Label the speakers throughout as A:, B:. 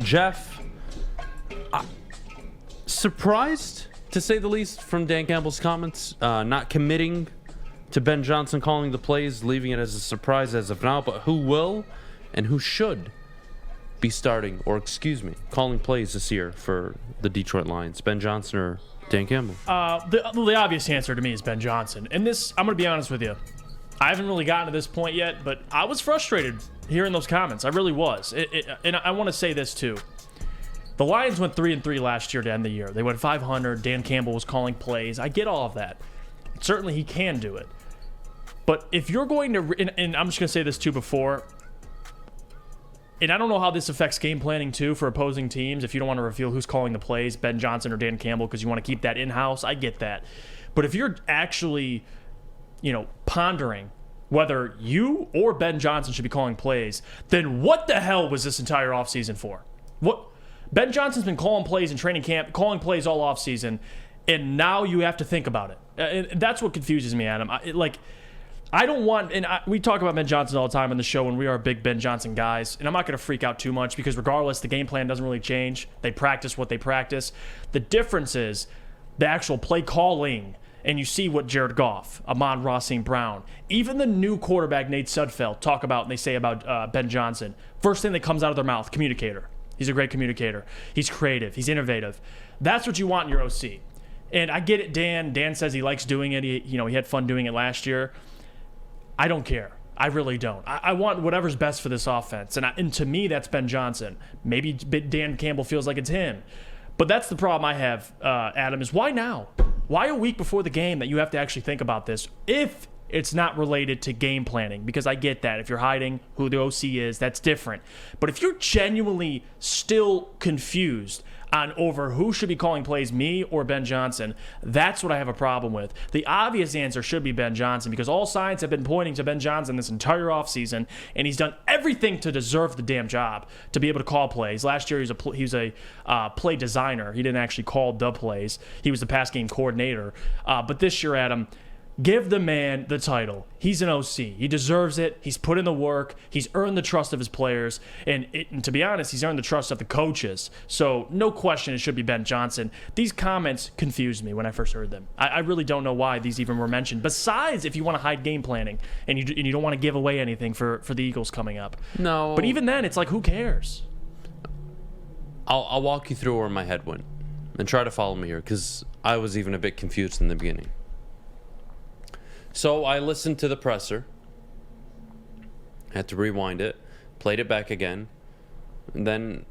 A: Jeff, surprised to say the least from Dan Campbell's comments, not committing to Ben Johnson calling the plays, leaving it as a surprise as of now, but who will and who should be starting, or calling plays this year for the Detroit Lions? Ben Johnson or Dan Campbell?
B: The obvious answer to me is Ben Johnson. And this, I'm going to be honest with you, I haven't really gotten to this point yet, but I was frustrated hearing those comments. I really was. And I want to say this too. The Lions went 3-3 last year to end the year. They went 500. Dan Campbell was calling plays. I get all of that. Certainly he can do it. But if you're going to, and I'm just going to say this too before, and I don't know how this affects game planning too for opposing teams. If you don't want to reveal who's calling the plays, Ben Johnson or Dan Campbell, because you want to keep that in-house, I get that. But if you're actually, pondering whether you or Ben Johnson should be calling plays, then what the hell was this entire offseason for? What? Ben Johnson's been calling plays in training camp, calling plays all offseason, and now you have to think about it. And that's what confuses me, Adam. I don't want, and we talk about Ben Johnson all the time on the show, and we are big Ben Johnson guys, and I'm not going to freak out too much because regardless, the game plan doesn't really change. They practice what they practice. The difference is the actual play calling, and you see what Jared Goff, Amon-Ra St. Brown, even the new quarterback, Nate Sudfeld, talk about and they say about Ben Johnson. First thing that comes out of their mouth, communicator. He's a great communicator. He's creative. He's innovative. That's what you want in your OC. And I get it, Dan. Dan says he likes doing it. He had fun doing it last year. I don't care. I really don't. I want whatever's best for this offense. And to me, that's Ben Johnson. Maybe Dan Campbell feels like it's him. But that's the problem I have, Adam, is why now? Why a week before the game that you have to actually think about this if it's not related to game planning? Because I get that. If you're hiding who the OC is, that's different. But if you're genuinely still confused on over who should be calling plays, me or Ben Johnson, that's what I have a problem with. The obvious answer should be Ben Johnson because all signs have been pointing to Ben Johnson this entire offseason, and he's done everything to deserve the damn job to be able to call plays. Last year, he was a play designer. He didn't actually call the plays. He was the pass game coordinator. But this year, Adam, give the man the title. He's an OC. He deserves it. He's put in the work. He's earned the trust of his players. And to be honest, he's earned the trust of the coaches. So no question it should be Ben Johnson. These comments confused me when I first heard them. I really don't know why these even were mentioned. Besides, if you want to hide game planning and you don't want to give away anything for the Eagles coming up.
A: No.
B: But even then, it's like, who cares?
A: I'll walk you through where my head went and try to follow me here because I was even a bit confused in the beginning. So I listened to the presser, had to rewind it, played it back again, and then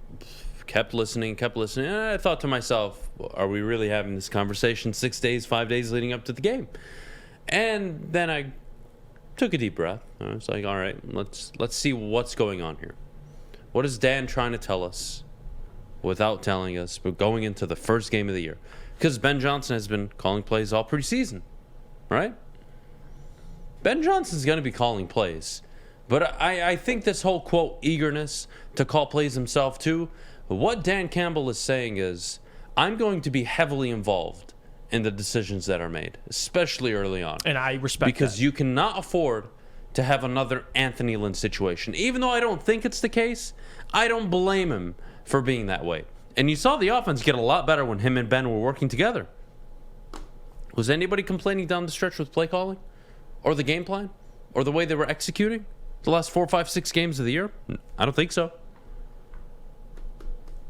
A: kept listening. And I thought to myself, are we really having this conversation 6 days, 5 days leading up to the game? And then I took a deep breath. I was like, all right, let's see what's going on here. What is Dan trying to tell us without telling us, but going into the first game of the year? Because Ben Johnson has been calling plays all preseason, right? Ben Johnson's going to be calling plays. But I think this whole, quote, eagerness to call plays himself too, what Dan Campbell is saying is, I'm going to be heavily involved in the decisions that are made, especially early on.
B: And I respect
A: because
B: that.
A: You cannot afford to have another Anthony Lynn situation. Even though I don't think it's the case, I don't blame him for being that way. And you saw the offense get a lot better when him and Ben were working together. Was anybody complaining down the stretch with play calling? Or the game plan? Or the way they were executing the last 4, 5, 6 games of the year? I don't think so.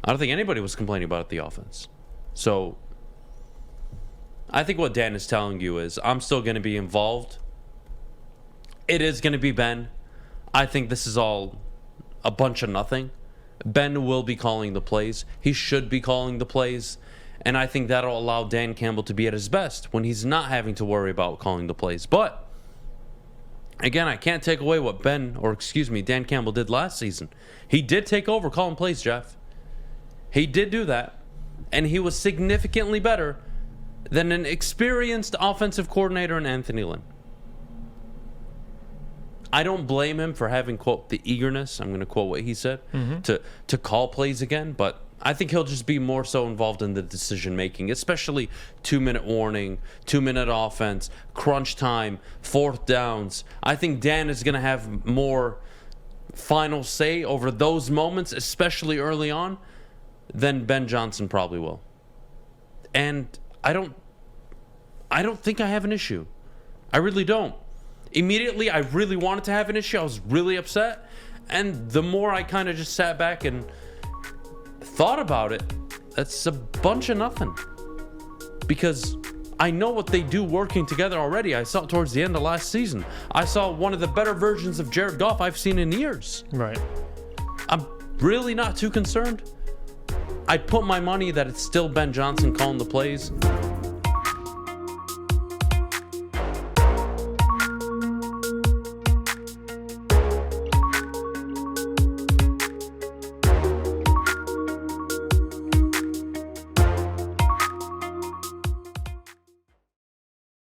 A: I don't think anybody was complaining about the offense. So, I think what Dan is telling you is, I'm still going to be involved. It is going to be Ben. I think this is all a bunch of nothing. Ben will be calling the plays. He should be calling the plays. And I think that'll allow Dan Campbell to be at his best when he's not having to worry about calling the plays. But again, I can't take away what Dan Campbell did last season. He did take over calling plays, Jeff. He did do that. And he was significantly better than an experienced offensive coordinator in Anthony Lynn. I don't blame him for having, quote, the eagerness, I'm going to quote what he said, to call plays again. But I think he'll just be more so involved in the decision-making, especially 2-minute warning, 2-minute offense, crunch time, 4th downs. I think Dan is going to have more final say over those moments, especially early on, then Ben Johnson probably will. And I don't think I have an issue. I really don't. Immediately, I really wanted to have an issue. I was really upset. And the more I kind of just sat back and thought about it, that's a bunch of nothing. Because I know what they do working together already. I saw it towards the end of last season. I saw one of the better versions of Jared Goff I've seen in years.
B: Right.
A: I'm really not too concerned. I'd put my money that it's still Ben Johnson calling the plays.